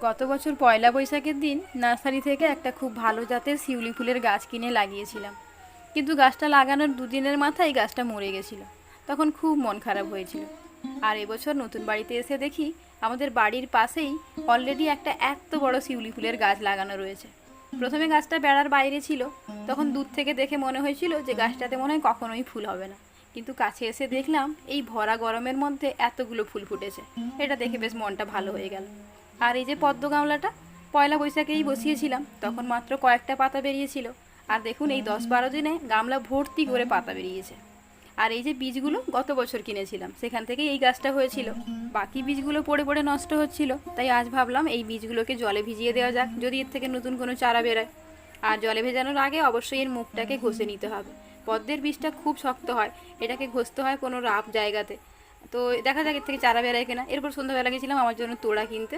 গত বছর পয়লা বৈশাখের দিন নার্সারি থেকে একটা খুব ভালো জাতের শিউলি ফুলের গাছ কিনে লাগিয়েছিলাম, কিন্তু গাছটা লাগানোর দুদিনের মাথায় গাছটা মরে গেছিল। তখন খুব মন খারাপ হয়েছিল। আর এবছর নতুন বাড়িতে এসে দেখি আমাদের বাড়ির পাশেই অলরেডি একটা এত বড় শিউলি ফুলের গাছ লাগানো রয়েছে। প্রথমে গাছটা বেড়ার বাইরে ছিল, তখন দূর থেকে দেখে মনে হয়েছিল যে গাছটাতে মনে হয় কখনোই ফুল হবে না, কিন্তু কাছে এসে দেখলাম এই ভরা গরমের মধ্যে এতগুলো ফুল ফুটেছে। এটা দেখে বেশ মনটা ভালো হয়ে গেল। আর এই যে পদ্ম গামলাটা পয়লা বৈশাখেই বসিয়েছিলাম, তখন মাত্র কয়েকটা পাতা বেরিয়েছিল, আর দেখুন এই 10-12 দিনে গামলা ভর্তি করে পাতা বেরিয়েছে। আর এই যে বীজগুলো গত বছর কিনেছিলাম, সেখান থেকে এই গাছটা হয়েছিল। বাকি বীজগুলো পড়ে পড়ে নষ্ট হচ্ছিল, তাই আজ ভাবলাম এই বীজগুলোকে জলে ভিজিয়ে দেওয়া যাক, যদি এর থেকে নতুন কোনো চারা বেরোয়। আর জলে ভেজানোর আগে অবশ্যই এর মুখটাকে ঘষে নিতে হবে। পদ্মের বীজটা খুব শক্ত হয়, এটাকে ঘষতে হয় কোনো রাফ জায়গাতে। তো দেখা যাক এর থেকে চারা বেরোয় কিনা। এরপর সন্ধ্যাবেলা গেছিলাম আমার জন্য তোড়া কিনতে।